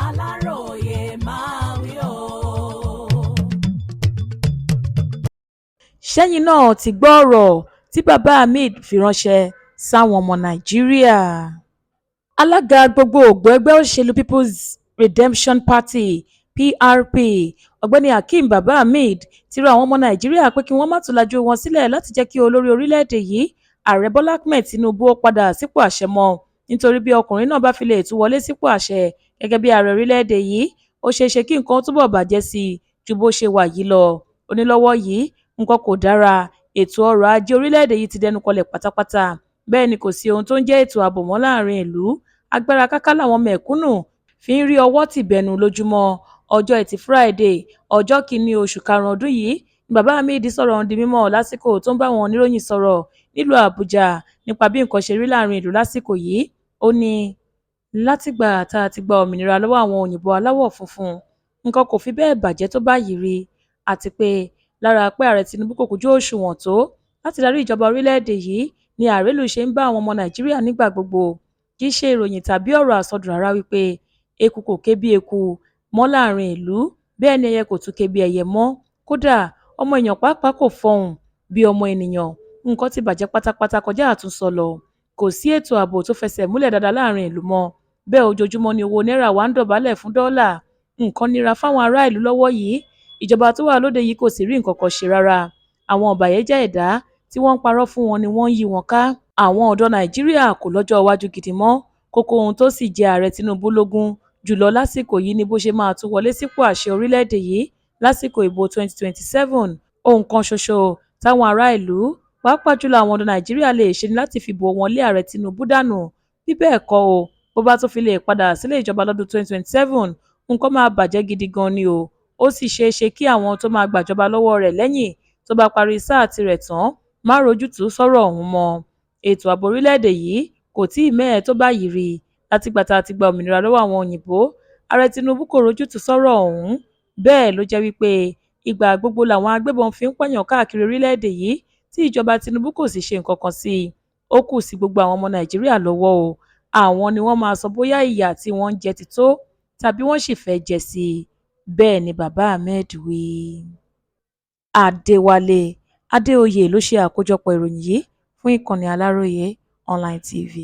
Aláròyé máa wí o. Ṣẹ́yìn náà ti gbọ́ ọ̀rọ̀ tí bàbá Ahmed fi ránṣẹ́ sáwọn ọmọ Nàìjíríà. Alága gbogbogbò ẹgbẹ́ òṣèlú People's Redemption Party PRP ọ̀gbẹ́ni Hakeem Baba Ahmed ti rọ àwọn ọmọ Nàìjíríà pé kí wọ́n má tún lajú wọn sílẹ̀ láti jẹ́ kí olórí orílẹ̀-èdè yìí Ààrẹ Bọ́lá Ahmed Tinubu ó padà sípò àṣẹ mọ́, nítorí bí ọkùnrin náà bá fi lè tún wọlé sípò àṣẹ gẹ́gẹ́ bí ààrẹ orílẹ̀-èdè yìí, ó ṣeé ṣe kí nǹkan túbọ̀ bàjẹ́ sí i ju bó ṣe wà yìí lọ. Ó ní lọ́wọ́ yìí nǹkan kò dára, ètò ọrọ̀ ajé orílẹ̀-èdè yìí ti dẹnu kọlẹ̀ pátápátá, bẹ́ẹ̀ ni kò sí ohun tó ń jẹ́ ètò ààbò mọ́ láàrin ìlú, agbára káká làwọn mẹ̀kúnnù fi ń rí ọwọ́ tìbẹnu lójúmọ́. Ọjọ́ Ẹtì Friday, ọjọ́ 1 oṣù karùn-ún ọdún yìí ni Baba Ahmed sọ̀rọ̀ ọ̀hún di mímọ̀ lásìkò tó ń bá àwọn oníròyìn sọ̀rọ̀ nílùú Àbújá nípa bí nǹkan ṣe rí láàrin ìlú lásìkò yìí. Ó ní látìgbà tá a ti gba òmìnira lọ́wọ́ àwọn òyìnbó aláwọ̀ funfun, nǹkan kò fi bẹ́ẹ̀ bàjẹ́ tó báyìí rí, àti pé lára pé ààrẹ Tinubu kò kúnjú òṣùwọ̀n tó láti darí ìjọba orílẹ̀-èdè yìí ni àrélù ṣe ń bá àwọn ọmọ Nàìjíríà nígbà gbogbo. Kì í ṣe ìròyìn tàbí ọ̀rọ̀ àsọdùn rárá wípé eku kò ké bí eku mọ́ láàrin ìlú, bẹ́ẹ̀ ni ẹyẹ kò tún ké bí ẹyẹ mọ́. Kódà ọmọ èèyàn pàápàá kò fọhùn bí ọmọ ènìyàn. Nǹkan ti bàjẹ́ pátápátá kọjá àtúnsọ lọ. Kò sí ètò ààbò tó fẹsẹ̀ múlẹ̀ dáadáa láàrin ìlú mọ́. Bẹ́ẹ̀ ojoojúmọ́ ni owó náírà wa ń dọ̀bálẹ̀ fún dọ́là. Nǹkan nira fáwọn ará ìlú lọ́wọ́ yìí. Ìjọba tó wà lóde yìí kò sì rí nǹkan kan ṣe rárá. Àwọn ọ̀bàyéjẹ́ ẹ̀dá tí wọ́n ń parọ́ fún wọn ni wọ́n ń yí wọn ká. Àwọn ọ̀dọ́ Nàìjíríà kò lọ́jọ́ iwájú gidi mọ́. Kókó ohun tó sì jẹ ààrẹ Tinubu lógún jùlọ lásìkò yìí ni bó ṣe máa tún wọlé sípò àṣẹ orílẹ̀-èdè yìí lásìkò ìbò 2027. Ohun kan ṣoṣo táwọn ará ìlú, pàápàá jùlọ àwọn ọ̀dọ́ Nàìjíríà lè ṣe ni láti fìbò wọn lé ààrẹ Tinubu dànù. Bí bẹ́ẹ̀ kọ́ o, bó bá tún fi lè padà sílé ìjọba lọ́dún 2027, nǹkan máa bàjẹ́ gidi gan ni o. Ó sì ṣeé ṣe kí àwọn tó máa gbàjọba lọ́wọ́ rẹ̀ lẹ́yìn tó bá parí sáà tirẹ̀ tán má rójútùú sọ́rọ̀ ọ̀hún mọ́. Ètò ààbò orílẹ̀-èdè yìí kò tíì mẹ́hẹ tó báyìí rí. Látìgbà tá a ti gba òmìnira lọ́wọ́ àwọn òyìnbó, ààrẹ Tinubu kò rójútùú sọ́rọ̀ ọ̀hún. Bẹ́ẹ̀ ló jẹ́ wípé ìgbà gbogbo làwọn agbébọn fi ń pààyàn káàkiri orílẹ̀-èdè yìí tí ìjọba Tinubu kò sì ṣe nǹkan kan sí i. Ó kù sí gbogbo àwọn ọmọ Nàìjíríà lọ́wọ́ o. Àwọn ni wọ́n máa sọ bóyá ìyà tí wọ́n ń jẹ ti tó tàbí wọ́n sì fẹ́ jẹ sí i. Bẹ́ẹ̀ ni Baba Ahmed wí. Adéwálé Adéoyè ló ṣe àkójọpọ̀ ìròyìn yìí fún ìkànnì Aláròyé Online TV.